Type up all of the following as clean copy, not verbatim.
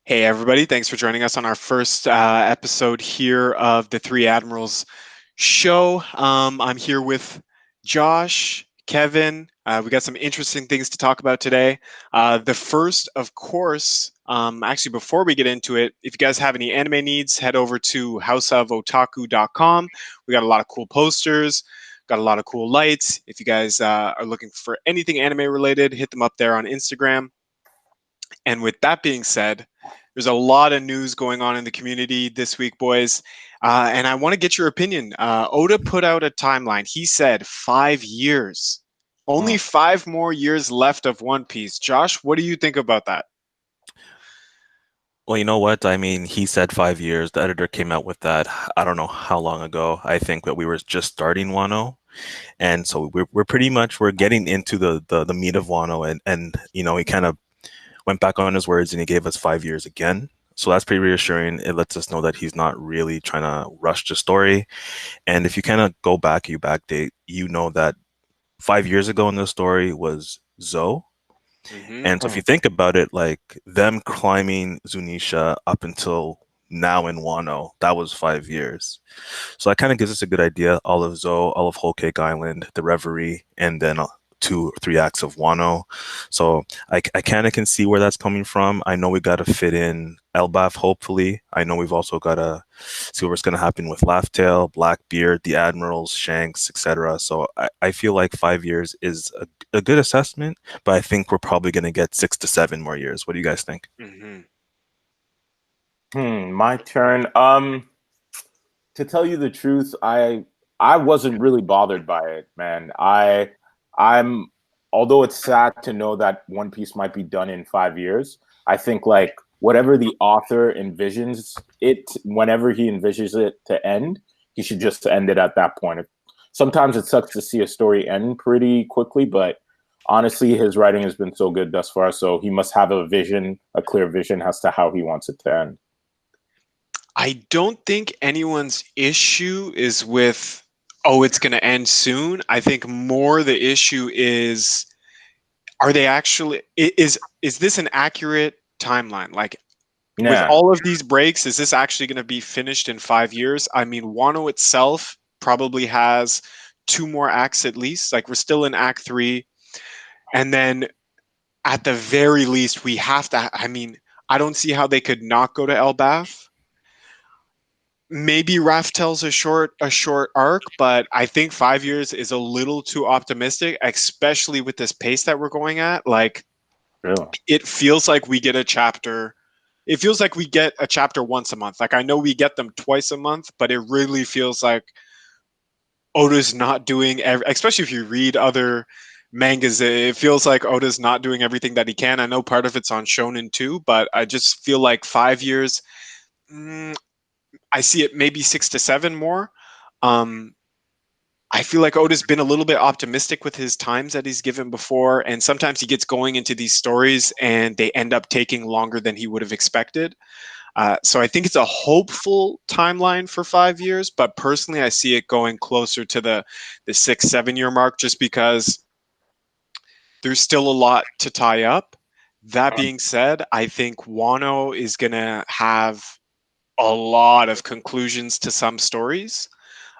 Hey, everybody. Thanks for joining us on our first episode here of the Three Admirals show. I'm here with Josh, Kevin. We got some interesting things to talk about today. The first, of course, actually, before we get into it, if you guys have any anime needs, head over to houseofotaku.com. We got a lot of cool posters, got a lot of cool lights. If you guys are looking for anything anime related, hit them up there on Instagram. And with that being said, there's a lot of news going on in the community this week, boys. And I want to get your opinion. Oda put out a timeline. He said 5 years. Only 5 more years left of One Piece. Josh, what do you think about that? Well, you know what? I mean, he said 5 years. The editor came out with that. I don't know how long ago. I think that we were just starting Wano, and so we're pretty much we're getting into the meat of Wano, and he kind of went back on his words and he gave us 5 years again. So that's pretty reassuring. It lets us know that he's not really trying to rush the story. And if you kind of go back, you backdate, you know that 5 years ago in the story was Zoe. Hmm. And so if you think about it, like them climbing Zunisha up until now in Wano, that was 5 years. So that kind of gives us a good idea. All of Zoe, all of Whole Cake Island, the Reverie, and then 2 or 3 acts of Wano. So I kind of can see where that's coming from. I know we got to fit in Elbaf, hopefully. I know we've also got to see what's going to happen with Laughtail, Blackbeard, the Admirals, Shanks, etc. So I feel like 5 years is a good assessment, but I think we're probably going to get 6 to 7 more years. What do you guys think? Hmm. My turn. To tell you the truth, I wasn't really bothered by it, man. I'm although it's sad to know that One Piece might be done in 5 years, I think like whatever the author envisions it, whenever he envisions it to end, he should just end it at that point. Sometimes it sucks to see a story end pretty quickly, but honestly, his writing has been so good thus far, so he must have a vision, a clear vision as to how he wants it to end. I don't think anyone's issue is with, oh, it's going to end soon. I think more the issue is, are they actually, is this an accurate timeline? Like, with Yeah. all of these breaks, is this actually going to be finished in 5 years? I mean, Wano itself probably has two more acts at least. Like, we're still in Act Three. And then at the very least, we have to. I mean, I don't see how they could not go to Elbaf. Maybe Raph tells a short arc, but I think 5 years is a little too optimistic, especially with this pace that we're going at. Like, Really? it feels like we get a chapter. It feels like we get a chapter once a month. Like, I know we get them twice a month, but it really feels like Oda's not doing especially if you read other mangas, it feels like Oda's not doing everything that he can. I know part of it's on Shonen too, but I just feel like 5 years. mm, I see it maybe 6 to 7 more. Um, I feel like Oda's been a little bit optimistic with his times that he's given before, and sometimes he gets going into these stories and they end up taking longer than he would have expected. So I think it's a hopeful timeline for 5 years, but personally, I see it going closer to the 6 7 year mark, just because there's still a lot to tie up. That being said, I think Wano is gonna have a lot of conclusions to some stories.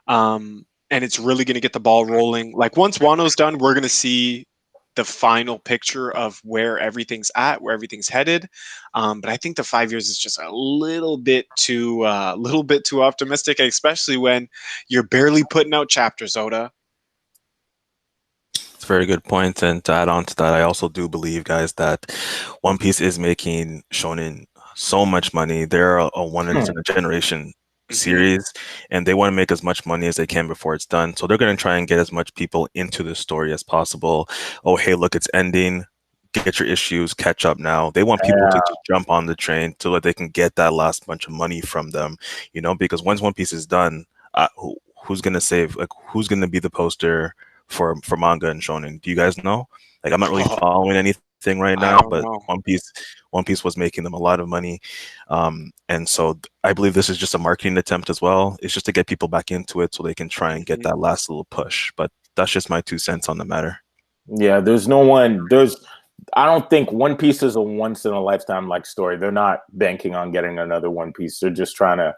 And it's really going to get the ball rolling. Like, once Wano's done, we're going to see the final picture of where everything's at, where everything's headed. But I think the 5 years is just little bit too optimistic, especially when you're barely putting out chapters, Oda. It's a very good point. And to add on to that, I also do believe, guys, that One Piece is making Shonen so much money. They're a one in a generation Hmm. series, and they want to make as much money as they can before it's done. So they're going to try and get as much people into the story as possible. Oh, hey, look, it's ending. Get your issues, catch up now. They want people to Yeah. just jump on the train so that they can get that last bunch of money from them, because once One Piece is done, who's going to save, like, who's going to be the poster for manga and shonen? Do you guys know? Like, I'm not really Oh, following anything right I now, don't but know. One Piece was making them a lot of money, and so I believe this is just a marketing attempt as well. It's just to get people back into it so they can try and get Hmm. that last little push. But that's just my 2 cents on the matter. Yeah, there's no one. I don't think One Piece is a once in a lifetime like story. They're not banking on getting another One Piece. They're just trying to.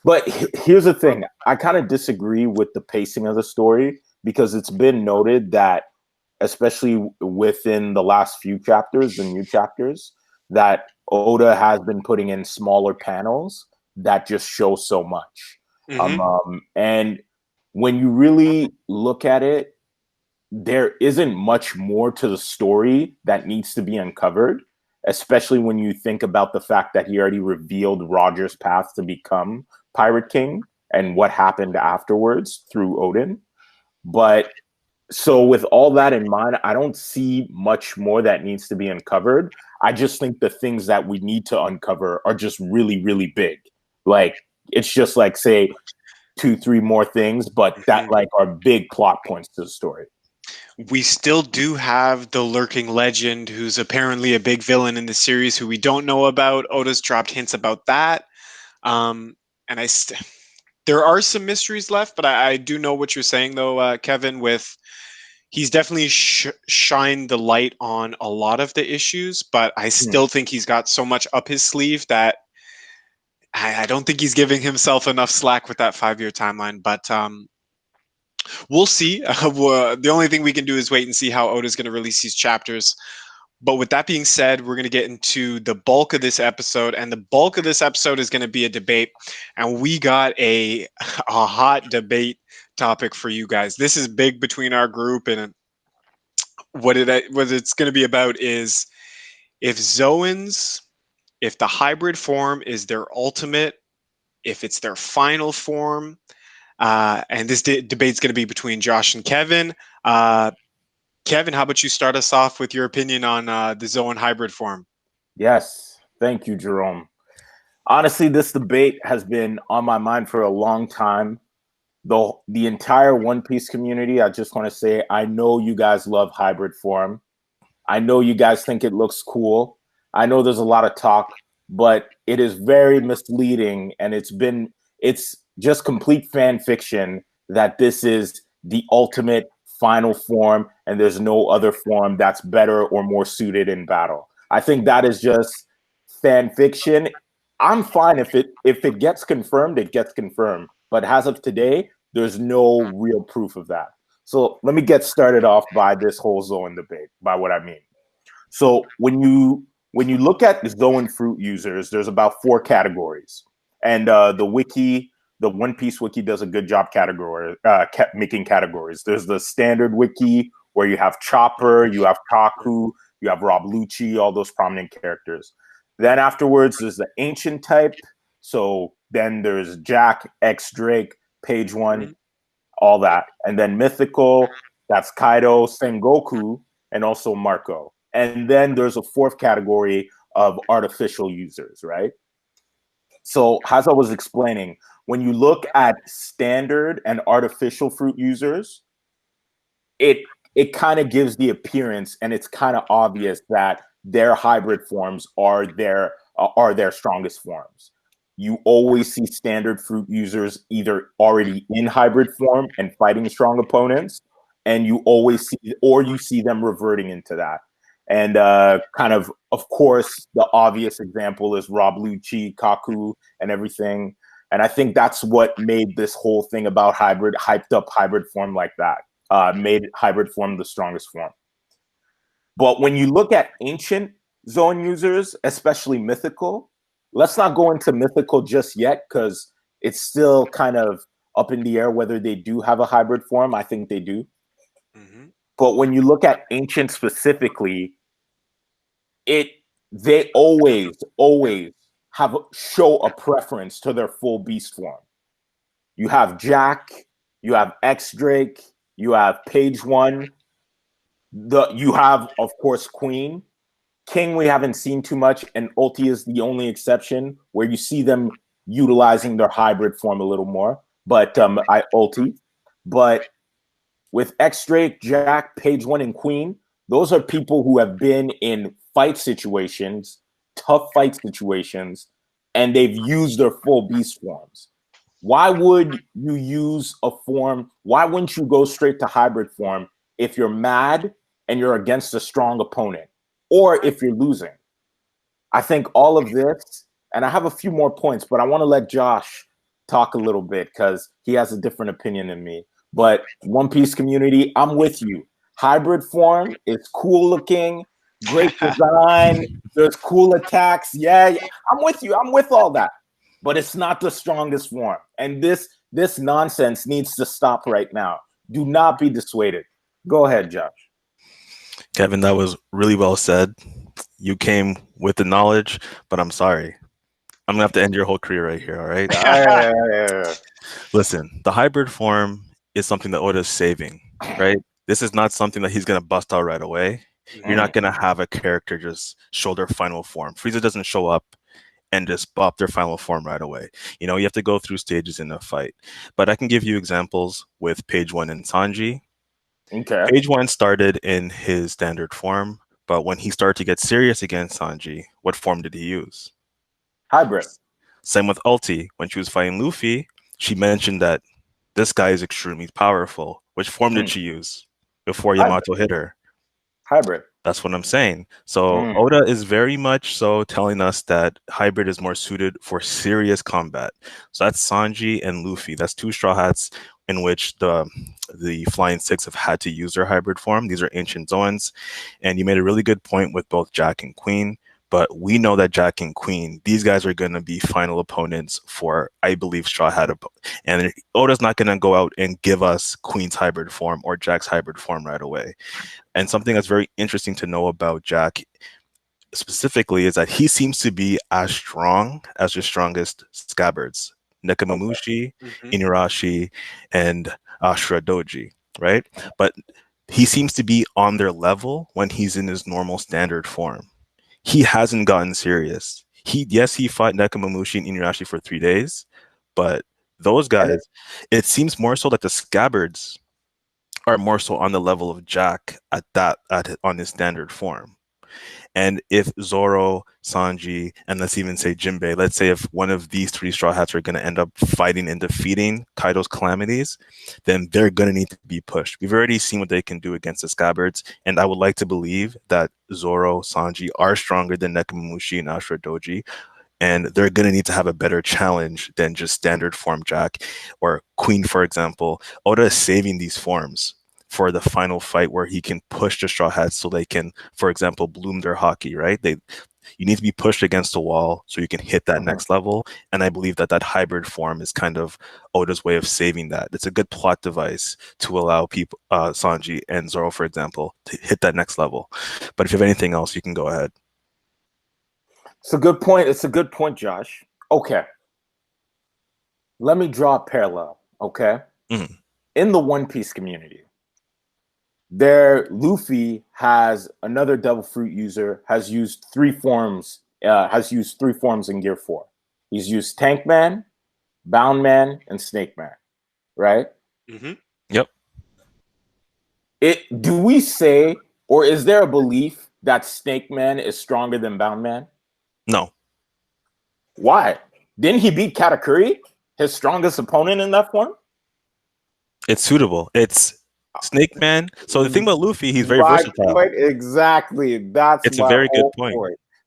But here's the thing: I kind of disagree with the pacing of the story because it's been noted that, especially within the last few chapters, the new chapters, that Oda has been putting in smaller panels that just show so much. And when you really look at it, there isn't much more to the story that needs to be uncovered, especially when you think about the fact that he already revealed Roger's path to become Pirate King and what happened afterwards through Odin. But so with all that in mind, I don't see much more that needs to be uncovered. I just think the things that we need to uncover are just really, really big. Like, it's just like, say, 2-3 more things, but that like are big plot points to the story. We still do have the lurking legend, who's apparently a big villain in the series, who we don't know about. Oda's dropped hints about that. And there are some mysteries left, but I do know what you're saying, though, Kevin, with he's definitely shined the light on a lot of the issues, but I still think he's got so much up his sleeve that I don't think he's giving himself enough slack with that 5-year timeline. But we'll see. The only thing we can do is wait and see how Oda's going to release these chapters. But with that being said, we're going to get into the bulk of this episode, and the bulk of this episode is going to be a debate, and we got a hot debate topic for you guys. This is big between our group, and what it's going to be about is if the hybrid form is their ultimate, if it's their final form, and this debate's going to be between Josh and Kevin. Kevin, how about you start us off with your opinion on the Zoan hybrid form? Yes, thank you, Jerome. Honestly, this debate has been on my mind for a long time. The entire One Piece community, I just want to say, I know you guys love hybrid form. I know you guys think it looks cool. I know there's a lot of talk, but it is very misleading, and it's just complete fan fiction that this is the ultimate final form and there's no other form that's better or more suited in battle. I think that is just fan fiction. I'm fine if it gets confirmed, it gets confirmed. But as of today, there's no real proof of that. So let me get started off by this whole Zoan debate, by what I mean. So when you look at Zoan fruit users, there's about 4 categories. And the One Piece wiki does a good job making categories. There's the standard wiki where you have Chopper, you have Kaku, you have Rob Lucci, all those prominent characters. Then afterwards, there's the ancient type. So then there's Jack, X Drake, Page One, all that. And then mythical, that's Kaido, Sengoku, and also Marco. And then there's a 4th category of artificial users, right? So as I was explaining, when you look at standard and artificial fruit users, it kind of gives the appearance, and it's kind of obvious that their hybrid forms are their strongest forms. You always see standard fruit users either already in hybrid form and fighting strong opponents, and you see them reverting into that. And of course, the obvious example is Rob Lucci, Kaku, and everything. And I think that's what made this whole thing about hyped up hybrid form like that, made hybrid form the strongest form. But when you look at ancient Zoan users, especially mythical, let's not go into mythical just yet because it's still kind of up in the air whether they do have a hybrid form. I think they do. But when you look at ancient specifically, they always show a preference to their full beast form. You have Jack, you have X Drake, you have Page One, you have, of course, Queen. King we haven't seen too much, and Ulti is the only exception where you see them utilizing their hybrid form a little more. But Ulti. But with X Drake, Jack, Page One, and Queen, those are people who have been in fight situations, tough fight situations, and they've used their full beast forms. Why would you use a form? Why wouldn't you go straight to hybrid form if you're mad and you're against a strong opponent? or if you're losing. I think all of this, and I have a few more points, but I want to let Josh talk a little bit because he has a different opinion than me. But One Piece community, I'm with you. Hybrid form is cool looking, great design, there's cool attacks. Yeah, I'm with you. I'm with all that. But it's not the strongest form. And this nonsense needs to stop right now. Do not be dissuaded. Go ahead, Josh. Kevin, that was really well said. You came with the knowledge, but I'm sorry. I'm gonna have to end your whole career right here, all right? Listen, the hybrid form is something that Oda's saving, right? This is not something that he's gonna bust out right away. You're not gonna have a character just show their final form. Frieza doesn't show up and just pop their final form right away. You know, you have to go through stages in a fight. But I can give you examples with Page One and Sanji. Okay. Page One started in his standard form, but when he started to get serious against Sanji, what form did he use? Hybrid. Same with Ulti. When she was fighting Luffy, she mentioned that this guy is extremely powerful. Which form did she use before Yamato hit her? Hybrid. That's what I'm saying. So Oda is very much so telling us that hybrid is more suited for serious combat. So that's Sanji and Luffy. That's two Straw Hats in which the Flying Six have had to use their hybrid form. These are ancient Zoans. And you made a really good point with both Jack and Queen. But we know that Jack and Queen, these guys are going to be final opponents for, I believe, Straw Hat. And Oda's not going to go out and give us Queen's hybrid form or Jack's hybrid form right away. And something that's very interesting to know about Jack specifically is that he seems to be as strong as the strongest scabbards. Nekomamushi, Inurashi, and Ashura Doji, right? But he seems to be on their level when he's in his normal standard form. He hasn't gotten serious. He fought Nekomamushi and Inurashi for 3 days, but those guys, it seems more so that the scabbards are more so on the level of Jack on his standard form. And if Zoro, Sanji, and let's even say Jinbei, let's say if one of these three Straw Hats are going to end up fighting and defeating Kaido's calamities, then they're going to need to be pushed. We've already seen what they can do against the scabbards, and I would like to believe that Zoro, Sanji are stronger than Nekomamushi and Ashura Doji, and they're going to need to have a better challenge than just standard form Jack or Queen, for example. Oda is saving these forms for the final fight where he can push the Straw Hats so they can, for example, bloom their hockey, right? You need to be pushed against the wall so you can hit that next level. And I believe that hybrid form is kind of Oda's way of saving that. It's a good plot device to allow people, Sanji and Zoro, for example, to hit that next level. But if you have anything else, you can go ahead. It's a good point. It's a good point, Josh. Okay. Let me draw a parallel, okay? In the One Piece community, Luffy has another Devil Fruit user, has used three forms in Gear 4. He's used Tank Man, Bound Man, and Snake Man, right? Yep. Do we say, or is there a belief that Snake Man is stronger than Bound Man? No. Why? Didn't he beat Katakuri, his strongest opponent in that form? It's suitable. It's Snake Man. So the thing about Luffy, he's very versatile. Exactly. It's a very good point.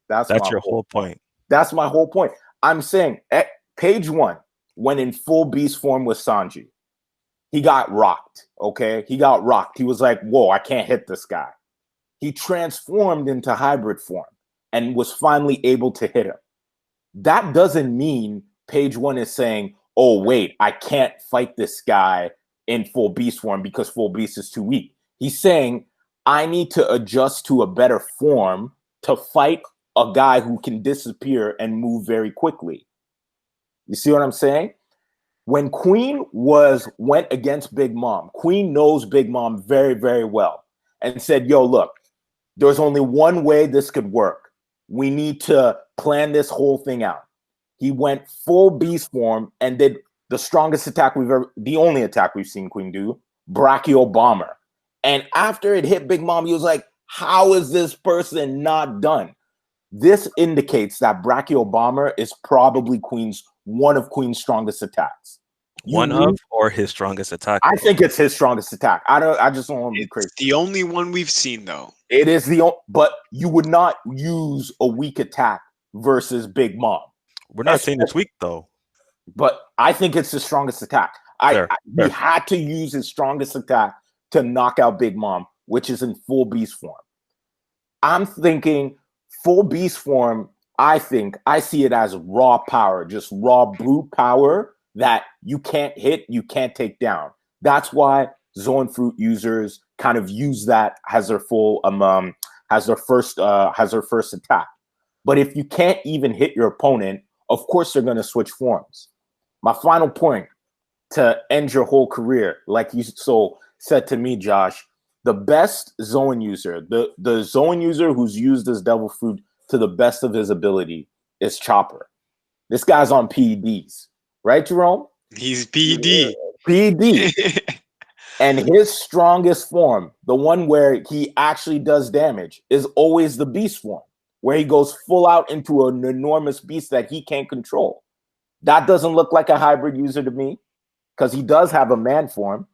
That's your whole point. That's my whole point. I'm saying at Page 1, when in full beast form with Sanji, he got rocked. Okay, he got rocked. He was like, "Whoa, I can't hit this guy." He transformed into hybrid form and was finally able to hit him. That doesn't mean Page 1 is saying, "Oh, wait, I can't fight this guy in full beast form because full beast is too weak." He's saying, I need to adjust to a better form to fight a guy who can disappear and move very quickly. You see what I'm saying? When Queen went against Big Mom, Queen knows Big Mom very, very well and said, "Yo, look, there's only one way this could work. We need to plan this whole thing out." He went full beast form and did the strongest attack the only attack we've seen Queen do, Brachial Bomber. And after it hit Big Mom, he was like, how is this person not done? This indicates that Brachial Bomber is probably one of Queen's strongest attacks. One of or his strongest attack? I think it's his strongest attack. I just don't want to be crazy. It's the only one we've seen, though. It is but you would not use a weak attack versus Big Mom. We're not saying it's weak though. But I think it's the strongest attack. He had to use his strongest attack to knock out Big Mom, which is in full beast form. I'm thinking full beast form. I see it as raw power, just raw brute power that you can't hit, you can't take down. That's why Zoan fruit users kind of use that as their full as their first attack. But if you can't even hit your opponent, of course they're going to switch forms. My final point to end your whole career, like you said to me, Josh, the best Zoan user, the Zoan user who's used this devil fruit to the best of his ability is Chopper. This guy's on PEDs, right, Jerome? He's PED. PED. And his strongest form, the one where he actually does damage, is always the beast form, where he goes full out into an enormous beast that he can't control. That doesn't look like a hybrid user to me, because he does have a man form.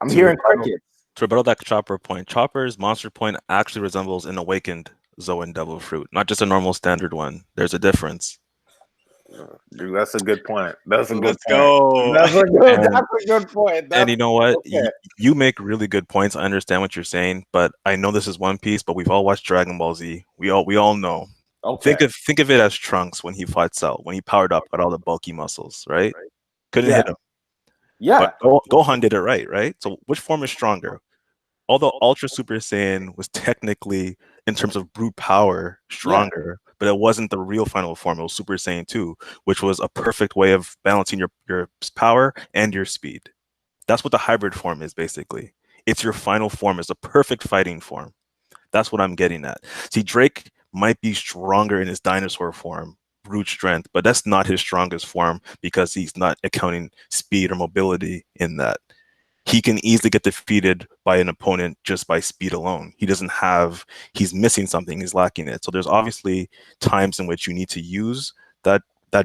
I'm hearing crickets. To rebuttal that Chopper point, Chopper's monster point actually resembles an awakened Zoan devil fruit, not just a normal standard one. There's a difference. Dude, that's a good point. That's a good Let's point. go. That's a good point. And you know what? Okay. You make really good points. I understand what you're saying, but I know this is One Piece, but we've all watched Dragon Ball Z. We all know. Okay. Think of it as Trunks when he fought Cell, when he powered up, got all the bulky muscles, right? Couldn't hit him. Yeah. But Gohan did it right? So which form is stronger? Although Ultra Super Saiyan was technically, in terms of brute power, stronger, but it wasn't the real final form. It was Super Saiyan 2, which was a perfect way of balancing your power and your speed. That's what the hybrid form is, basically. It's your final form. It's a perfect fighting form. That's what I'm getting at. See, Drake might be stronger in his dinosaur form, brute strength, but that's not his strongest form because he's not accounting speed or mobility in that. He can easily get defeated by an opponent just by speed alone. He's missing something, he's lacking it. So there's obviously times in which you need to use that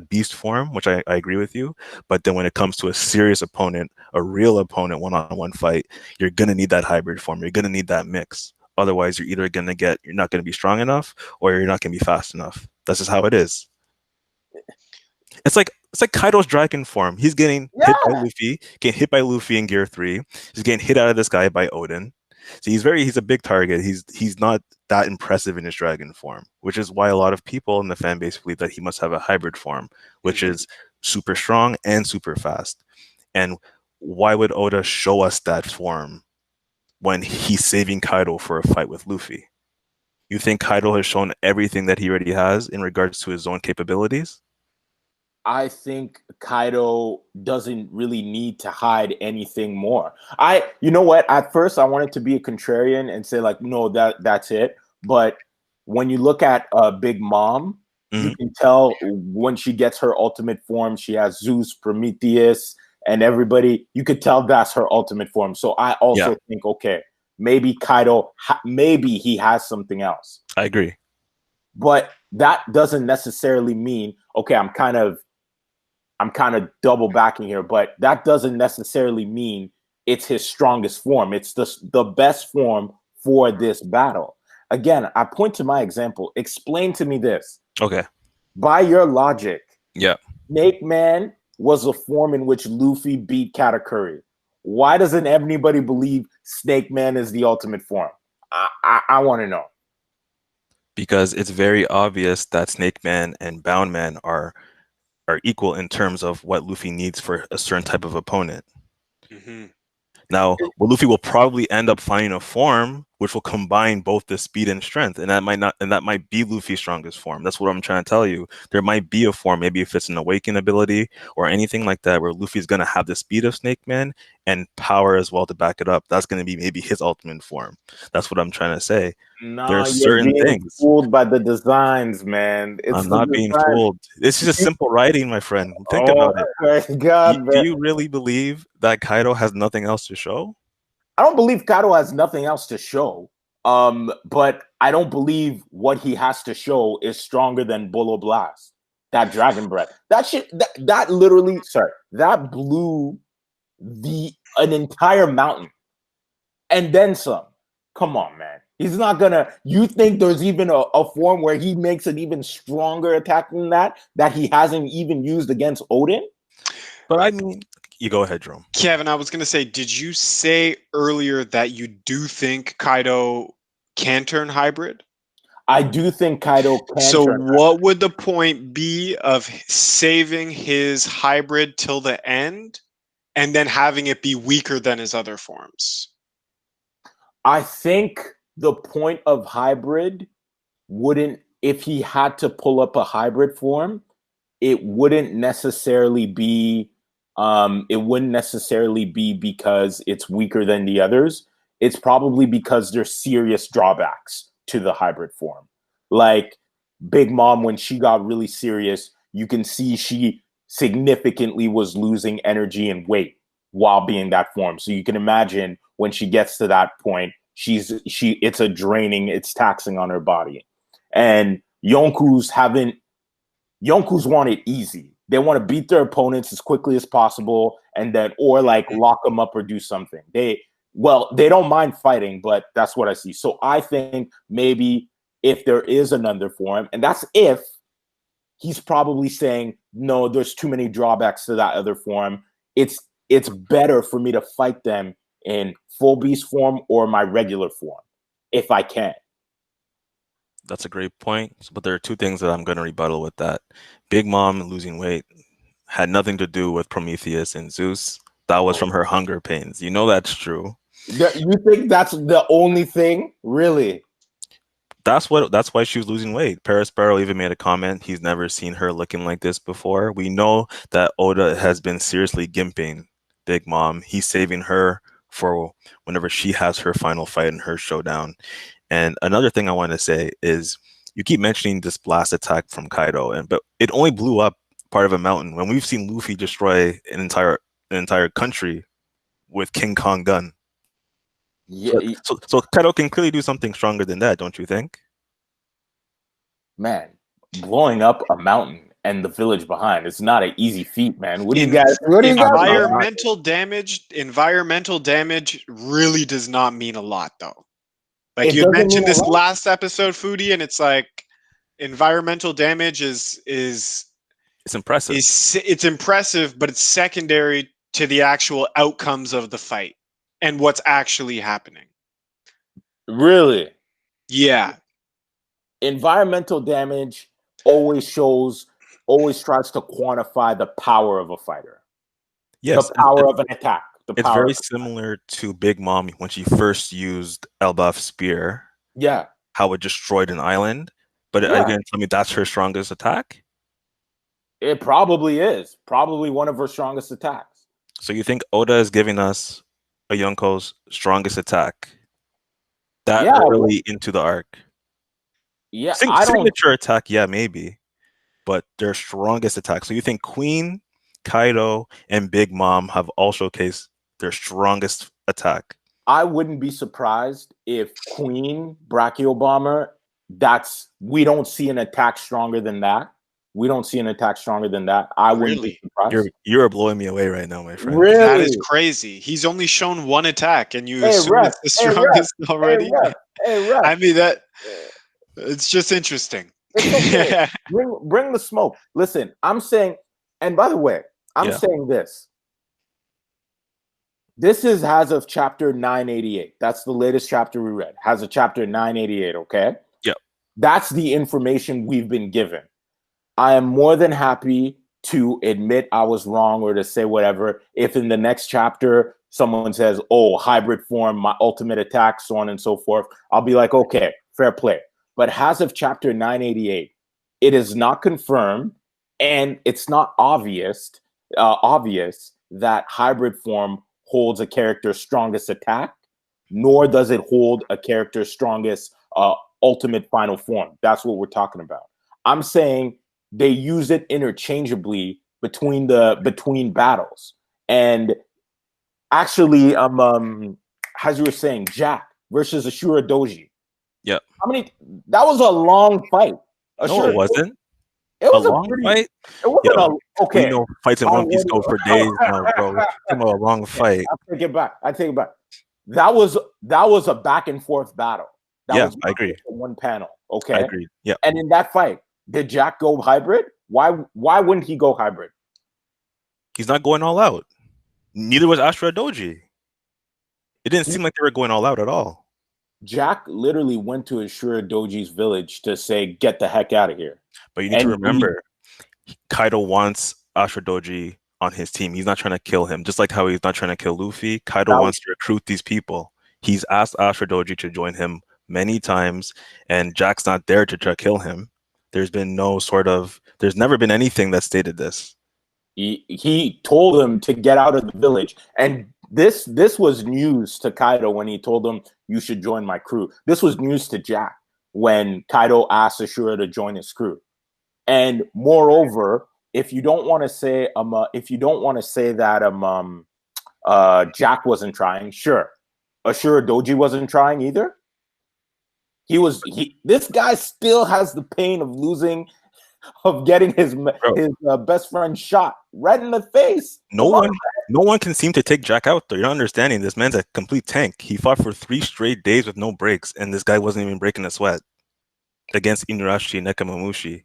beast form, which I agree with you. But then when it comes to a serious opponent, a real opponent, one-on-one fight, you're gonna need that hybrid form. You're gonna need that mix. Otherwise, you're either you're not gonna be strong enough, or you're not gonna be fast enough. That's just how it is. It's like Kaido's dragon form. He's getting hit by Luffy, getting hit by Luffy in Gear 3. He's getting hit out of this guy by Odin. So he's a big target. He's not that impressive in his dragon form, which is why a lot of people in the fan base believe that he must have a hybrid form, which is super strong and super fast. And why would Oda show us that form when he's saving Kaido for a fight with Luffy? You think Kaido has shown everything that he already has in regards to his own capabilities? I think Kaido doesn't really need to hide anything more. You know what? At first, I wanted to be a contrarian and say like, no, that's it. But when you look at Big Mom, you can tell when she gets her ultimate form, she has Zeus, Prometheus, and everybody. You could tell that's her ultimate form. So I also think, okay, maybe Kaido, maybe he has something else. I agree. But that doesn't necessarily mean, okay, I'm kind of double backing here, but that doesn't necessarily mean it's his strongest form. It's the best form for this battle. Again, I point to my example. Explain to me this. Okay. By your logic, Snake Man was a form in which Luffy beat Katakuri. Why doesn't anybody believe Snake Man is the ultimate form? I want to know. Because it's very obvious that Snake Man and Bound Man are equal in terms of what Luffy needs for a certain type of opponent. Now, Luffy will probably end up finding a form which will combine both the speed and strength, and that might be Luffy's strongest form. That's what I'm trying to tell you. There might be a form, maybe if it's an awaken ability or anything like that, where Luffy's going to have the speed of Snake Man and power as well to back it up. That's going to be maybe his ultimate form. That's what I'm trying to say. There's certain things. Fooled by the designs, man. I'm not being fooled. It's just simple writing, my friend. Think about it. My God, do you really believe that Kaido has nothing else to show? I don't believe Kaido has nothing else to show. But I don't believe what he has to show is stronger than Bolo Blast. That dragon breath. That shit. That literally. Sorry. That blew an entire mountain, and then some. Come on, man. He's not gonna. You think there's even a form where he makes an even stronger attack than that he hasn't even used against Odin? But I mean, you go ahead, Jerome. Kevin, I was going to say, did you say earlier that you do think Kaido can turn hybrid? I do think Kaido can. So what would the point be of saving his hybrid till the end and then having it be weaker than his other forms? I think the point of hybrid wouldn't, if he had to pull up a hybrid form, it wouldn't necessarily be because it's weaker than the others. It's probably because there's serious drawbacks to the hybrid form. Like Big Mom, when she got really serious, you can see she significantly was losing energy and weight while being that form. So you can imagine when she gets to that point, it's taxing on her body. And Yonku's want it easy. They want to beat their opponents as quickly as possible or like lock them up or do something. They don't mind fighting, but that's what I see. So I think maybe if there is another form, and that's if he's probably saying, no, there's too many drawbacks to that other form. It's better for me to fight them in full beast form or my regular form, if I can. That's a great point. But there are two things that I'm going to rebuttal with that. Big Mom losing weight had nothing to do with Prometheus and Zeus. That was from her hunger pains. You know that's true. You think that's the only thing? Really? That's why she was losing weight. Paris Sparrow even made a comment. He's never seen her looking like this before. We know that Oda has been seriously gimping Big Mom. He's saving her for whenever she has her final fight in her showdown. And another thing I want to say is you keep mentioning this blast attack from Kaido, but it only blew up part of a mountain when we've seen Luffy destroy an entire country with King Kong gun. Yeah. So Kaido can clearly do something stronger than that, don't you think? Man, blowing up a mountain and the village behind, it's not an easy feat, man. What do you guys? Environmental damage really does not mean a lot, though. Like you mentioned this last episode, Foodie, and it's like environmental damage is it's impressive. It's impressive, but it's secondary to the actual outcomes of the fight and what's actually happening. Really? Yeah. Environmental damage always tries to quantify the power of a fighter. Yes. The power of an attack. It's very similar to Big Mom when she first used Elbaf's spear. Yeah. How it destroyed an island. But are you going to tell me that's her strongest attack? It probably is. Probably one of her strongest attacks. So you think Oda is giving us a Yonko's strongest attack that early into the arc? Yeah. Signature attack, yeah, maybe. But their strongest attack. So you think Queen, Kaido, and Big Mom have all showcased their strongest attack? I wouldn't be surprised if Queen, Brachio Bomber, we don't see an attack stronger than that. I wouldn't be surprised. You're blowing me away right now, my friend. Really? That is crazy. He's only shown one attack, and you assume it's the strongest already. I mean, it's just interesting. It's okay. Bring the smoke. Listen, I'm saying, and by the way, I'm saying this. This is as of chapter 988. That's the latest chapter we read. Has a chapter 988, okay? Yep. That's the information we've been given. I am more than happy to admit I was wrong or to say whatever. If in the next chapter someone says, oh, hybrid form, my ultimate attack, so on and so forth, I'll be like, okay, fair play. But as of chapter 988, it is not confirmed and it's not obvious that hybrid form holds a character's strongest attack, nor does it hold a character's strongest ultimate final form. That's what we're talking about. I'm saying they use it interchangeably between battles. And actually, as you were saying, Jack versus Ashura Doji. Yep. That was a long fight. No, it wasn't. It A was a long pretty. fight? It wasn't Yo, a we okay. know fights in One Piece go for days now, bro. Talking about a long fight. I take it back. I take it back. That was a back and forth battle. That Yeah, was I agree. one panel. I Okay. agree. Yeah. And in that fight, did Jack go hybrid? Why wouldn't he go hybrid? He's not going all out. Neither was Ashura Doji. It didn't seem like they were going all out at all. Jack literally went to Ashura Doji's village to say, "Get the heck out of here." But you need to remember, Kaido wants Ashura Doji on his team. He's not trying to kill him. Just like how he's not trying to kill Luffy, Kaido wants to recruit these people. He's asked Ashura Doji to join him many times, and Jack's not there to try to kill him. There's never been anything that stated this. He told him to get out of the village, and this was news to Kaido when he told him, "You should join my crew." This was news to Jack when Kaido asked Ashura to join his crew. And moreover, if you don't want to say that Jack wasn't trying, sure, Ashura Doji wasn't trying either. This guy still has the pain of losing, of getting his best friend shot right in the face. No one can seem to take Jack out though. You're not understanding. This man's a complete tank. He fought for 3 straight days with no breaks, and this guy wasn't even breaking a sweat against Inuarashi and Nekomamushi.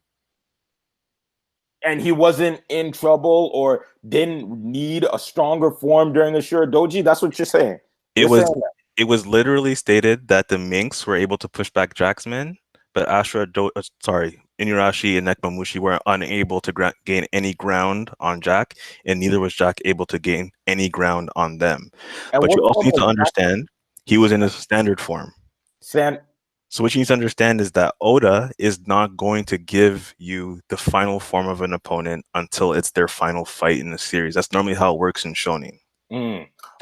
And he wasn't in trouble or didn't need a stronger form during the Ashura Doji. That's what you're saying. It was literally stated that the Minks were able to push back Jack's men, but Inuarashi and Nekomamushi were unable to gain any ground on Jack, and neither was Jack able to gain any ground on them. And but you also need to understand, he was in his standard form. So what you need to understand is that Oda is not going to give you the final form of an opponent until it's their final fight in the series. That's normally how it works in Shonen.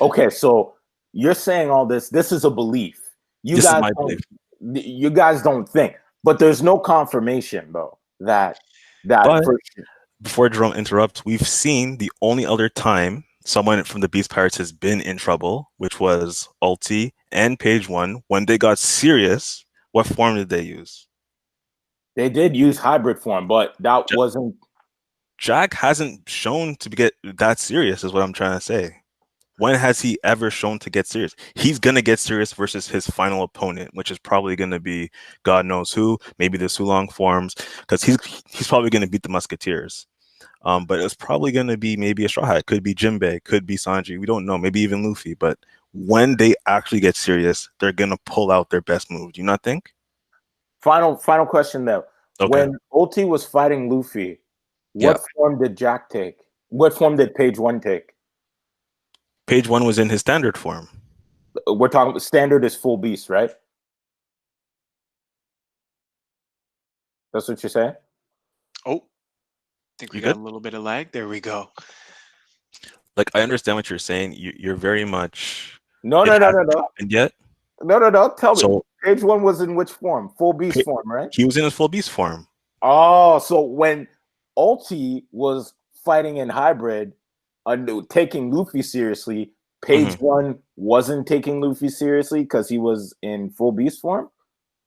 Okay, so you're saying all this. This is a belief. This is my belief. You guys don't think, but there's no confirmation though that. Before Jerome interrupts, we've seen the only other time someone from the Beast Pirates has been in trouble, which was Ulti and Page One. When they got serious, what form did they use? They did use hybrid form, but that wasn't. Jack hasn't shown to get that serious, is what I'm trying to say. When has he ever shown to get serious? He's going to get serious versus his final opponent, which is probably going to be God knows who, maybe the Sulong forms, because he's probably going to beat the Musketeers. But it's probably going to be maybe a Straw Hat. Could be Jinbei, could be Sanji. We don't know. Maybe even Luffy. But when they actually get serious, they're going to pull out their best move. Do you not think? Final question, though. Okay. When Ulti was fighting Luffy, what form did Jack take? What form did Page One take? Page One was in his standard form. We're talking standard is full beast, right? That's what you're saying? Oh, I think we got a little bit of lag. There we go. Like, I understand what you're saying. You're very much... No. And yet? No. Tell me. Page One was in which form? Full beast form, right? He was in his full beast form. Oh, so when Ulti was fighting in hybrid, taking Luffy seriously, Page One wasn't taking Luffy seriously because he was in full beast form?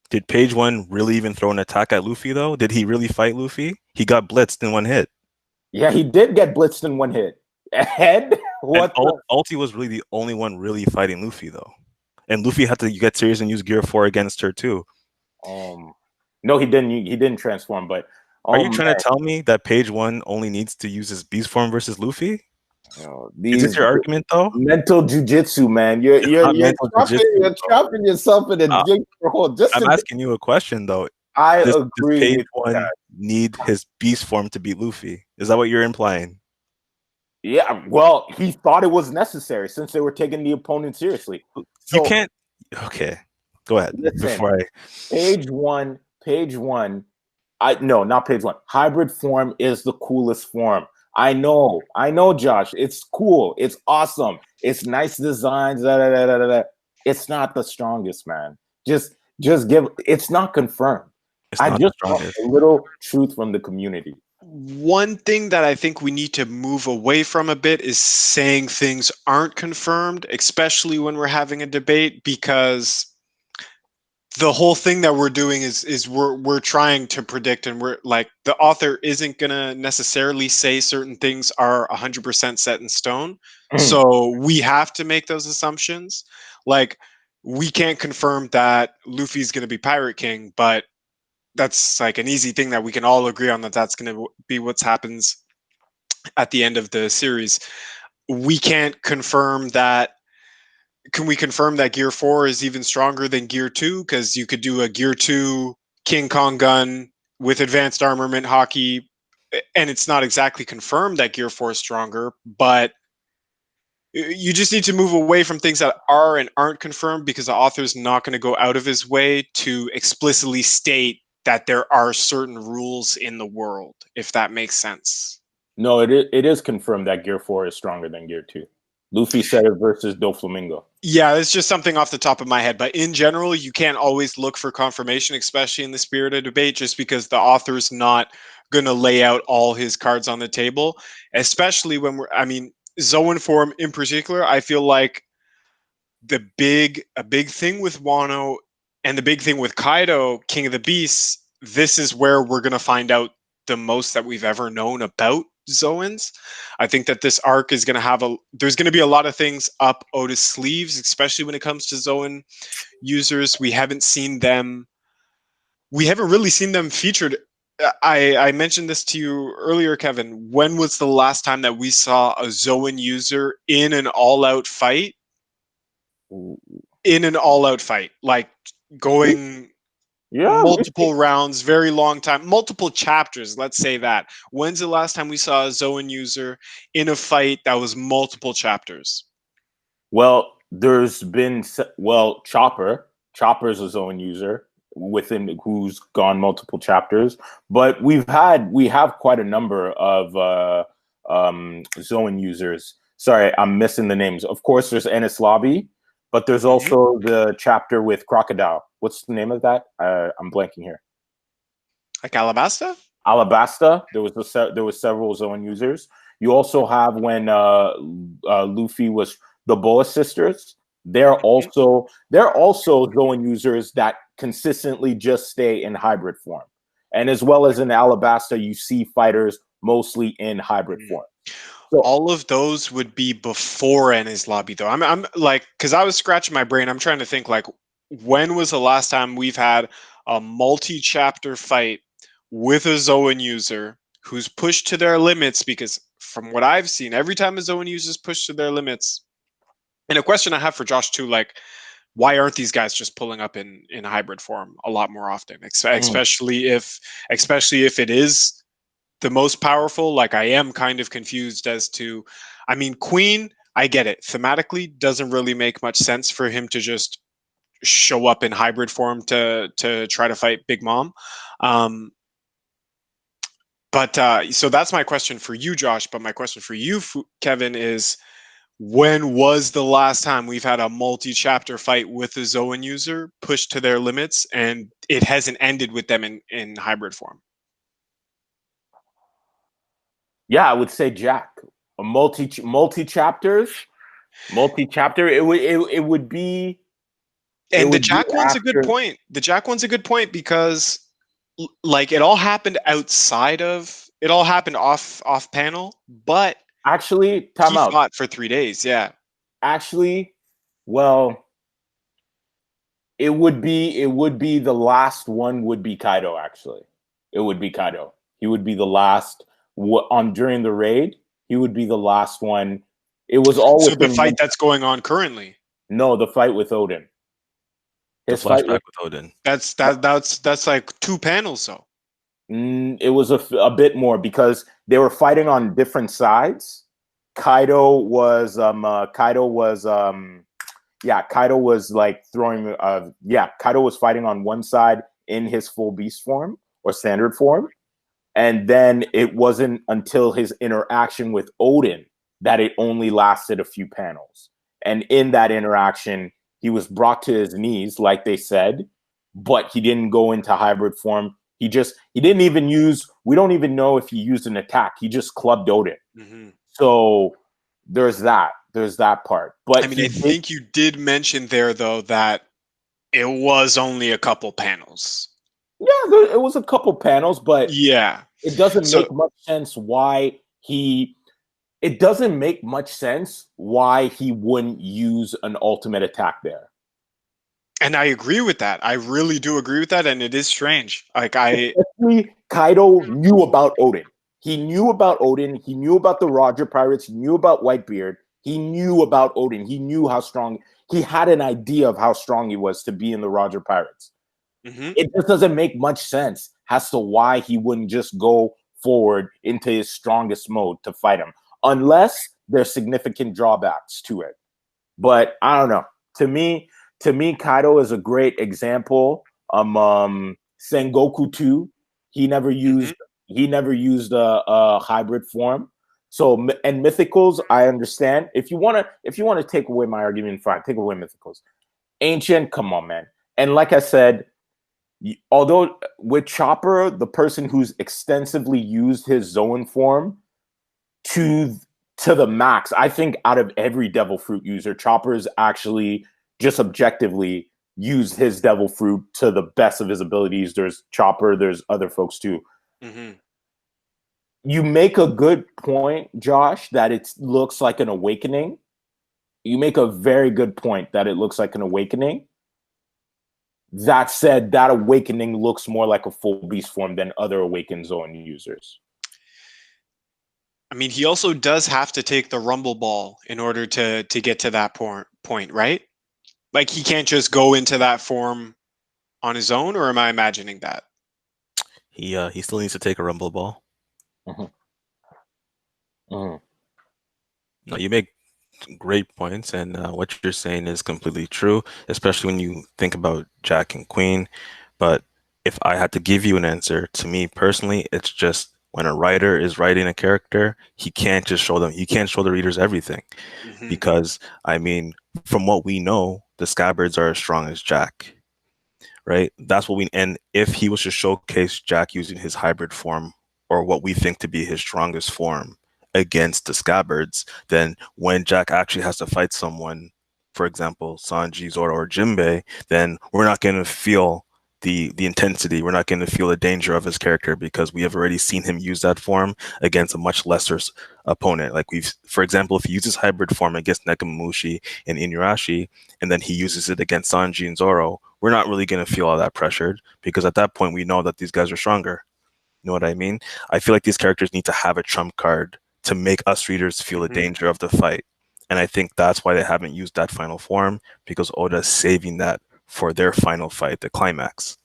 Did Page One really even throw an attack at Luffy, though? Did he really fight Luffy? He got blitzed in one hit. Yeah, he did get blitzed in one hit. Ulti was really the only one really fighting Luffy, though. And Luffy had to get serious and use Gear 4 against her, too. No, he didn't. He didn't transform, but... Are you trying to tell me that Page One only needs to use his beast form versus Luffy? Is this your argument, though? Mental jujitsu, man. You're trapping yourself in a hole. I'm asking you a question, though. I agree. Does Page One need his beast form to beat Luffy? Is that what you're implying? Yeah, well, he thought it was necessary since they were taking the opponent seriously. So, you can't... Okay, go ahead. Listen, Page One... No, not Page One. Hybrid form is the coolest form. I know, Josh. It's cool. It's awesome. It's nice designs. It's not the strongest, man. Just give. It's not confirmed. I just want a little truth from the community. One thing that I think we need to move away from a bit is saying things aren't confirmed, especially when we're having a debate, because the whole thing that we're doing is we're trying to predict, and we're like, the author isn't gonna necessarily say certain things are 100% set in stone, so we have to make those assumptions. Like, we can't confirm that Luffy's gonna be Pirate King, but that's like an easy thing that we can all agree on, that that's gonna be what happens at the end of the series. We can't confirm that. Can we confirm that Gear 4 is even stronger than Gear 2? Because you could do a Gear 2 King Kong gun with advanced armament hockey, and it's not exactly confirmed that Gear 4 is stronger, but you just need to move away from things that are and aren't confirmed, because the author's not going to go out of his way to explicitly state that there are certain rules in the world, if that makes sense. No, it is confirmed that Gear 4 is stronger than Gear 2. Luffy said it versus Doflamingo. Yeah, it's just something off the top of my head. But in general, you can't always look for confirmation, especially in the spirit of debate, just because the author's not going to lay out all his cards on the table, especially when I mean, Zoan form in particular, I feel like a big thing with Wano and the big thing with Kaido, King of the Beasts, this is where we're going to find out the most that we've ever known about Zoans. I think that this arc is going to have there's going to be a lot of things up Otis' sleeves, especially when it comes to Zoan users. We haven't really seen them featured. I mentioned this to you earlier, Kevin. When was the last time that we saw a Zoan user in an all-out fight? In an all-out fight, like going multiple rounds, very long time, multiple chapters, let's say that. When's the last time we saw a Zoan user in a fight that was multiple chapters? Well, there's been Chopper's a Zoan user within who's gone multiple chapters, but we have quite a number of Zoan users. Sorry, I'm missing the names. Of course, there's Enies Lobby, but there's also the chapter with Crocodile. What's the name of that? I'm blanking here. Like Alabasta? Alabasta. There was several Zoan users. You also have when Luffy was the Boa sisters. They're also Zoan users that consistently just stay in hybrid form, and as well as in Alabasta, you see fighters mostly in hybrid form. So all of those would be before Enies Lobby, though. I'm like, because I was scratching my brain. I'm trying to think, like, when was the last time we've had a multi-chapter fight with a Zoan user who's pushed to their limits? Because from what I've seen, every time a Zoan user is pushed to their limits, and a question I have for Josh too, like, why aren't these guys just pulling up in hybrid form a lot more often? Especially if it is the most powerful. Like, I am kind of confused as to, I mean, Queen, I get it. Thematically, doesn't really make much sense for him to just show up in hybrid form to try to fight Big Mom. But so that's my question for you, Josh. But my question for you, Kevin, is, when was the last time we've had a multi-chapter fight with a Zoan user pushed to their limits and it hasn't ended with them in hybrid form? Yeah, I would say Jack. A multi-chapter. It would be. And the Jack one's a good point. The Jack one's a good point because, like, it all happened off panel, but actually, he fought for 3 days. Yeah. Actually, well, it would be the last one would be Kaido. Actually, it would be Kaido. He would be the last during the raid. He would be the last one. It was all so the fight that's going on currently. No, the fight with Odin. His flashback with Odin. That's like 2 panels, though. It was a bit more because they were fighting on different sides. Kaido was like throwing Kaido was fighting on one side in his full beast form or standard form, and then it wasn't until his interaction with Odin that it only lasted a few panels. And in that interaction, he was brought to his knees, like they said, but he didn't go into hybrid form. He didn't even we don't even know if he used an attack. He just clubbed Odin. So there's that part. But I mean, I think you did mention there, though, that It was only a couple panels. Yeah, it was a couple panels, but Yeah. it doesn't So make much sense why he. It doesn't make much sense why he wouldn't use an ultimate attack there. and I agree with that. I really do agree with that, and it is strange. Like I Especially Kaido knew about Odin. He knew about Odin. He knew about the Roger Pirates. He knew about Whitebeard. He knew about Odin. He knew how strong. He had an idea of how strong he was to be in the Roger Pirates. Mhm. It just doesn't make much sense as to why he wouldn't just go forward into his strongest mode to fight him, unless there's significant drawbacks to it. But I don't know. To me, Kaido is a great example. Sengoku 2, he never used a hybrid form. So and mythicals, I understand. If you wanna take away my argument, fine, take away mythicals. Ancient, come on, man. And like I said, although with Chopper, the person who's extensively used his Zoan form to the max, I think out of every Devil Fruit user, Chopper's actually just objectively used his Devil Fruit to the best of his abilities. There's Chopper, there's other folks too. Mm-hmm. You make a good point, Josh, that it looks like an awakening. You make a very good point that it looks like an awakening. That said, that awakening looks more like a full beast form than other awakened Zoan users. I mean, he also does have to take the Rumble Ball in order to get to that point, right? Like he can't just go into that form on his own, or am I imagining that? He still needs to take a Rumble Ball. Mm-hmm. Mm-hmm. No, you make great points, and what you're saying is completely true, especially when you think about Jack and Queen. But if I had to give you an answer, to me personally, it's just when a writer is writing a character, he can't just show them, he can't show the readers everything. Mm-hmm. Because, I mean, from what we know, the Scabbards are as strong as Jack, right? That's what we, and if he was to showcase Jack using his hybrid form, or what we think to be his strongest form, against the Scabbards, then when Jack actually has to fight someone, for example, Sanji, Zoro, or Jinbei, then we're not going to feel the intensity. We're not going to feel the danger of his character because we have already seen him use that form against a much lesser opponent. Like for example, if he uses hybrid form against Nekomamushi and Inuyasha, and then he uses it against Sanji and Zoro, we're not really going to feel all that pressured because at that point we know that these guys are stronger. You know what I mean? I feel like these characters need to have a trump card to make us readers feel the danger of the fight. And I think that's why they haven't used that final form, because Oda's saving that for their final fight, the climax.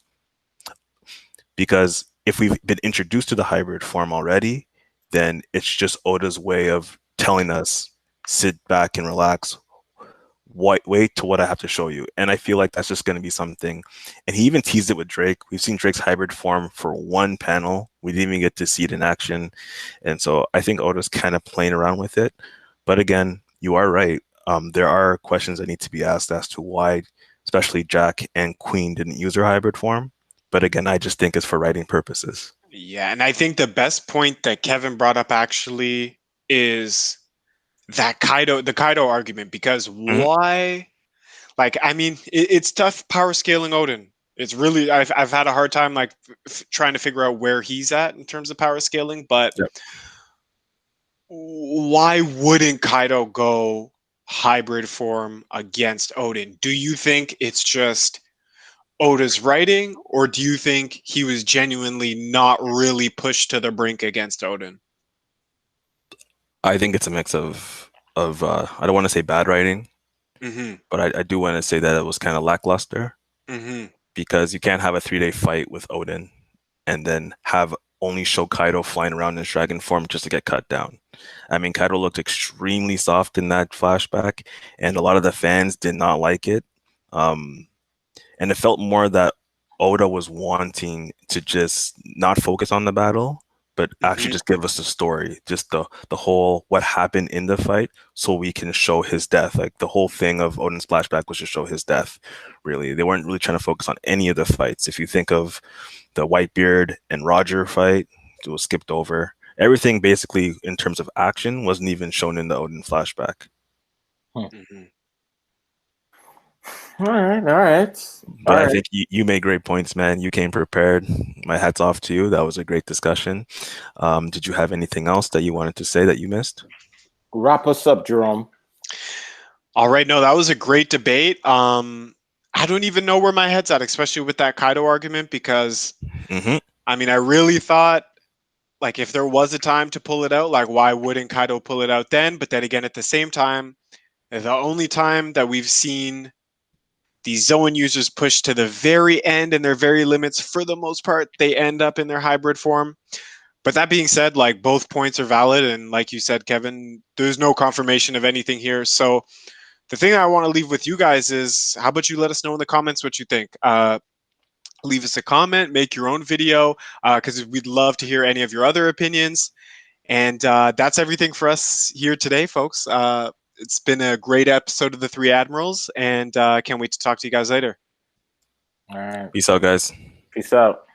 Because if we've been introduced to the hybrid form already, then it's just Oda's way of telling us, sit back and relax, wait to what I have to show you. And I feel like that's just going to be something. And he even teased it with Drake. We've seen Drake's hybrid form for one panel. We didn't even get to see it in action. And so I think Oda's kind of playing around with it. But again, you are right. There are questions that need to be asked as to why, especially Jack and Queen didn't use their hybrid form. But again, I just think it's for writing purposes. Yeah, and I think the best point that Kevin brought up actually is that the Kaido argument, because why? Like, I mean, it's tough power scaling Odin. It's really I've had a hard time like trying to figure out where he's at in terms of power scaling, but Yep. why wouldn't Kaido go hybrid form against Odin? Do you think it's just Oda's writing, or do you think he was genuinely not really pushed to the brink against Odin? I think it's a mix of I don't want to say bad writing, Mm-hmm. but I do want to say that it was kind of lackluster. Mm-hmm. Because you can't have a 3-day fight with Odin and then have only show Kaido flying around in his dragon form just to get cut down. I mean, Kaido looked extremely soft in that flashback, and a lot of the fans did not like it. And it felt more that Oda was wanting to just not focus on the battle, but actually just give us the story, just the whole what happened in the fight, so we can show his death. Like the whole thing of Odin's flashback was to show his death. Really, they weren't really trying to focus on any of the fights. If you think of the Whitebeard and Roger fight, it was skipped over. Everything basically in terms of action wasn't even shown in the Odin flashback. Mm-hmm. All right, all right. But All I right. think you made great points, man. You came prepared. My hat's off to you. That was a great discussion. Did you have anything else that you wanted to say that you missed? Wrap us up, Jerome. All right, no, that was a great debate. I don't even know where my head's at, especially with that Kaido argument, because Hmm. I mean, I really thought like if there was a time to pull it out, like why wouldn't Kaido pull it out then? But then again, at the same time, the only time that we've seen these Zoan users push to the very end and their very limits, for the most part, they end up in their hybrid form. But that being said, like both points are valid, and like you said, Kevin, there's no confirmation of anything here. So the thing I want to leave with you guys is, how about you let us know in the comments what you think? Leave us a comment, make your own video, because we'd love to hear any of your other opinions. And that's everything for us here today, folks. It's been a great episode of the Three Admirals, and can't wait to talk to you guys later. All right. Peace out, guys. Peace out.